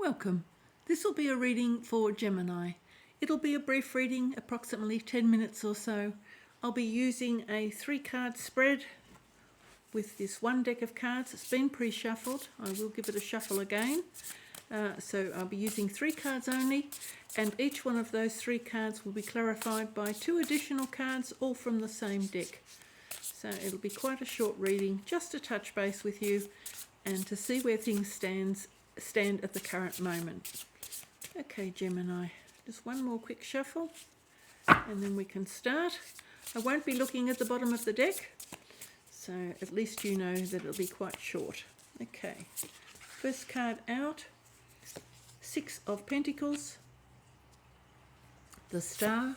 Welcome. This will be a reading for Gemini. It'll be a brief reading, approximately 10 minutes or so. I'll be using a 3-card spread with this one deck of cards. It's been pre-shuffled. I will give it a shuffle again. So I'll be using 3 cards only, and each one of those 3 cards will be clarified by 2 additional cards, all from the same deck. So it'll be quite a short reading, just to touch base with you and to see where things stand at the current moment. Okay, Gemini, just one more quick shuffle and then we can start. I won't be looking at the bottom of the deck, so at least you know that it'll be quite short. Okay, first card out, 6 of Pentacles, the Star,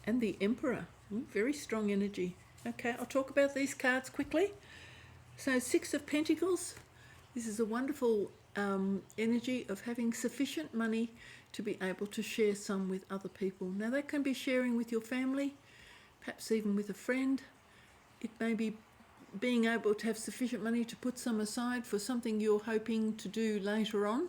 and the Emperor. Very strong energy. Okay, I'll talk about these cards quickly. So 6 of Pentacles, this is a wonderful energy of having sufficient money to be able to share some with other people. Now that can be sharing with your family, perhaps even with a friend. It may be being able to have sufficient money to put some aside for something you're hoping to do later on.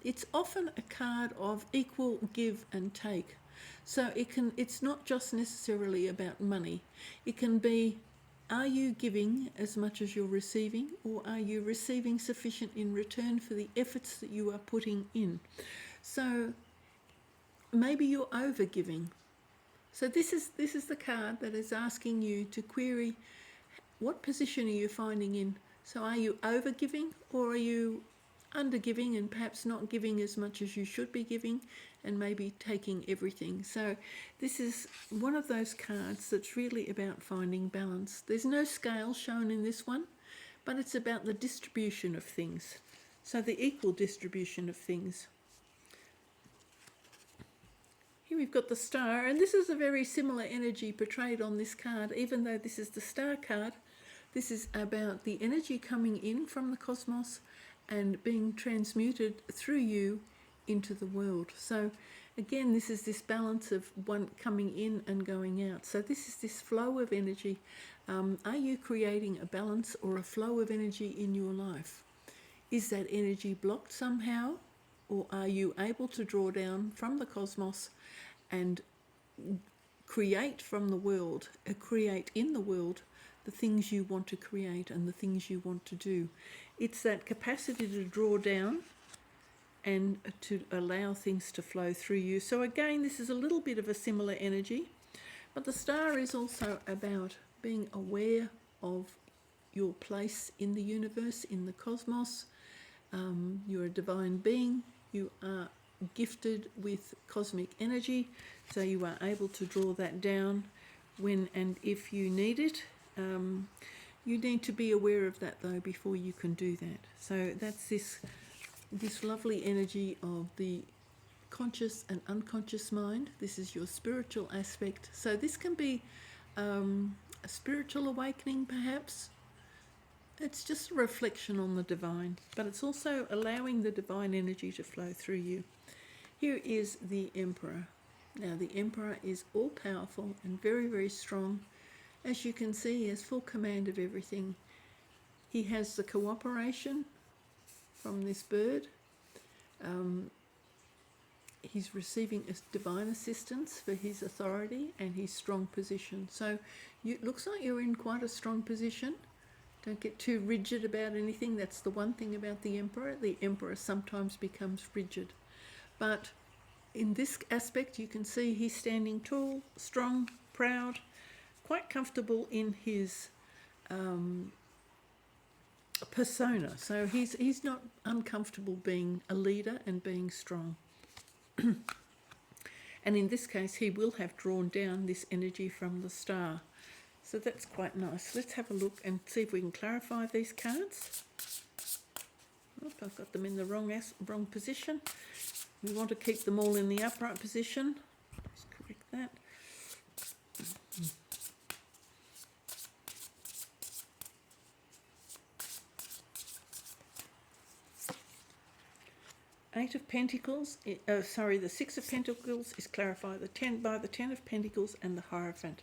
It's often a card of equal give and take. So it's not just necessarily about money. It can be, are you giving as much as you're receiving, or are you receiving sufficient in return for the efforts that you are putting in? So maybe you're over giving. So this is the card that is asking you to query, what position are you finding in? So are you over giving, or are you under giving and perhaps not giving as much as you should be giving, and maybe taking everything? So this is one of those cards that's really about finding balance. There's no scale shown in this one, but it's about the distribution of things. So the equal distribution of things. Here we've got the Star, and this is a very similar energy portrayed on this card. Even though this is the Star card, this is about the energy coming in from the cosmos and being transmuted through you into the world. So again, this is this balance of one coming in and going out. So this is this flow of energy. Are you creating a balance or a flow of energy in your life? Is that energy blocked somehow, or are you able to draw down from the cosmos and create from the world, create in the world the things you want to create and the things you want to do? It's that capacity to draw down and to allow things to flow through you. So again, this is a little bit of a similar energy, but the Star is also about being aware of your place in the universe, in the cosmos. You're a divine being. You are gifted with cosmic energy, so you are able to draw that down when and if you need it. You need to be aware of that though before you can do that. So that's this lovely energy of the conscious and unconscious mind. This is your spiritual aspect. So this can be a spiritual awakening perhaps. It's just a reflection on the divine, but it's also allowing the divine energy to flow through you. Here is the Emperor. Now the Emperor is all powerful and very, very strong. As you can see, he has full command of everything. He has the cooperation from this bird. He's receiving divine assistance for his authority and his strong position. So it looks like you're in quite a strong position. Don't get too rigid about anything. That's the one thing about the Emperor. The Emperor sometimes becomes rigid. But in this aspect, you can see he's standing tall, strong, proud, quite comfortable in his persona. So he's not uncomfortable being a leader and being strong. And in this case, he will have drawn down this energy from the Star. So that's quite nice. Let's have a look and see if we can clarify these cards. Oops, I've got them in the wrong position. We want to keep them all in the upright position. Just correct that. Eight of Pentacles, the 6 of Pentacles is clarified by the 10 of Pentacles and the Hierophant.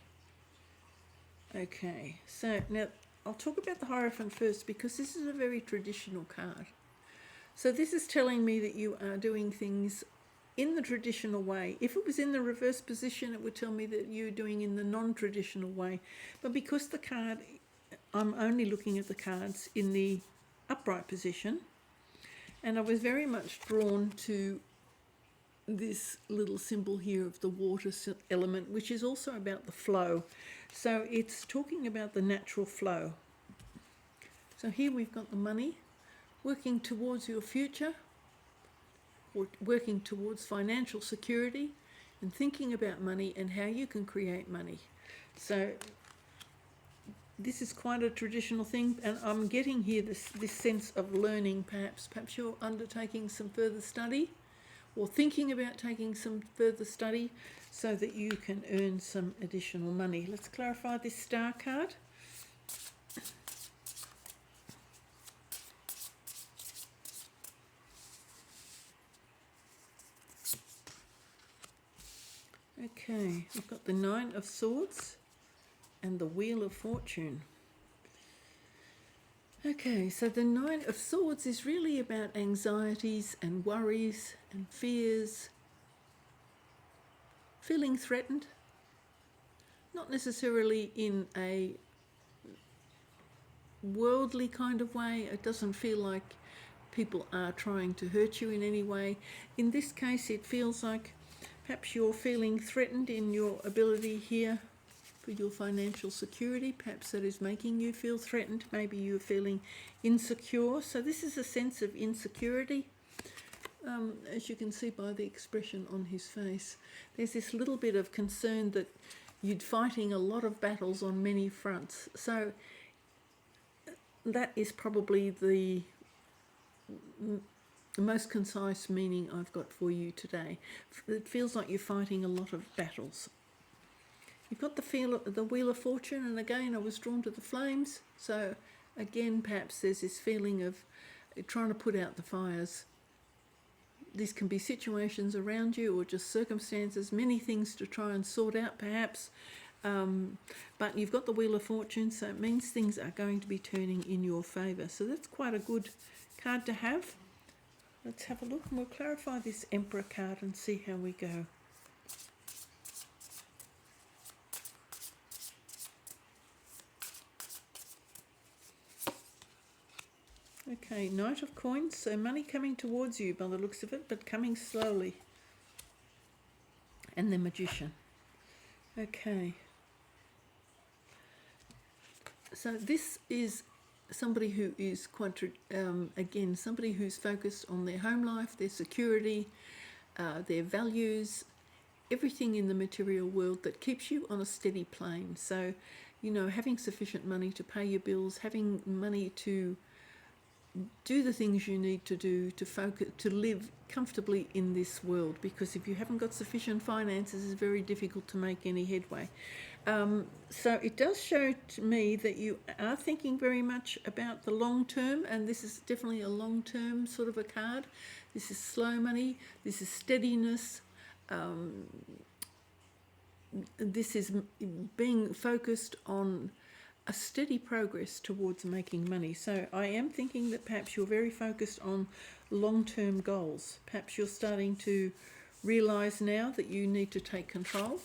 Okay, so now I'll talk about the Hierophant first because this is a very traditional card. So this is telling me that you are doing things in the traditional way. If it was in the reverse position, it would tell me that you're doing in the non-traditional way. But because the card, I'm only looking at the cards in the upright position, and I was very much drawn to this little symbol here of the water element, which is also about the flow. So it's talking about the natural flow. So here we've got the money, working towards your future, or working towards financial security, and thinking about money and how you can create money. So this is quite a traditional thing, and I'm getting here this sense of learning. Perhaps you're undertaking some further study, or thinking about taking some further study, so that you can earn some additional money. Let's clarify this star card. Okay, we've got the Nine of Swords and the Wheel of Fortune. Okay, so the Nine of Swords is really about anxieties and worries and fears, feeling threatened, not necessarily in a worldly kind of way. It doesn't feel like people are trying to hurt you in any way. In this case, it feels like perhaps you're feeling threatened in your ability here for your financial security. Perhaps that is making you feel threatened. Maybe you're feeling insecure. So this is a sense of insecurity, as you can see by the expression on his face. There's this little bit of concern that you're fighting a lot of battles on many fronts. So that is probably the most concise meaning I've got for you today. It feels like you're fighting a lot of battles. You've got the Wheel of Fortune, and again I was drawn to the flames. So again, perhaps there's this feeling of trying to put out the fires. These can be situations around you or just circumstances, many things to try and sort out perhaps. But you've got the Wheel of Fortune, so it means things are going to be turning in your favour. So that's quite a good card to have. Let's have a look, and we'll clarify this Emperor card and see how we go. Okay, Knight of Coins, so money coming towards you by the looks of it, but coming slowly. And the Magician. Okay. So this is somebody who is quite, again, somebody who's focused on their home life, their security, their values, everything in the material world that keeps you on a steady plane. So, you know, having sufficient money to pay your bills, having money to do the things you need to do to focus, to live comfortably in this world, because if you haven't got sufficient finances, it's very difficult to make any headway. So it does show to me that you are thinking very much about the long term, and this is definitely a long term sort of a card. This is slow money, this is steadiness, this is being focused on a steady progress towards making money. So I am thinking that perhaps you're very focused on long-term goals. Perhaps you're starting to realise now that you need to take control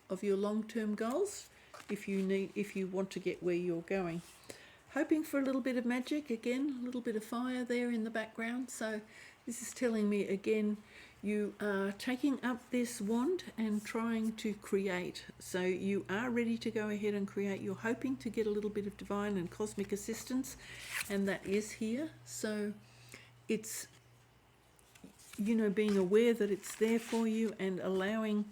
of your long-term goals if you want to get where you're going. Hoping for a little bit of magic, again, a little bit of fire there in the background. So this is telling me again, you are taking up this wand and trying to create. So you are ready to go ahead and create. You're hoping to get a little bit of divine and cosmic assistance, and that is here. So it's, you know, being aware that it's there for you and allowing,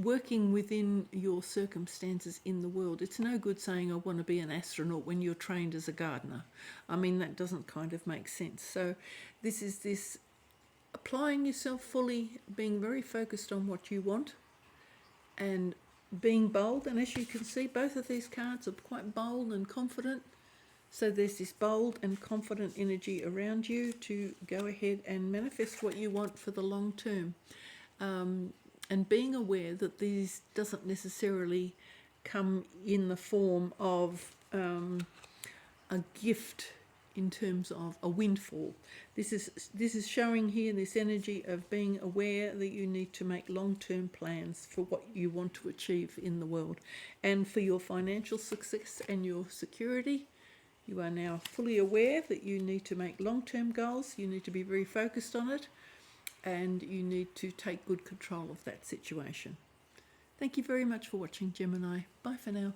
working within your circumstances in the world. It's no good saying I want to be an astronaut when you're trained as a gardener. I mean, that doesn't kind of make sense. So this is this applying yourself fully, being very focused on what you want and being bold. And as you can see, both of these cards are quite bold and confident. So there's this bold and confident energy around you to go ahead and manifest what you want for the long term. And being aware that these doesn't necessarily come in the form of a gift in terms of a windfall. This is showing here this energy of being aware that you need to make long-term plans for what you want to achieve in the world, and for your financial success and your security. You are now fully aware that you need to make long-term goals, you need to be very focused on it, and you need to take good control of that situation. Thank you very much for watching, Gemini. Bye for now.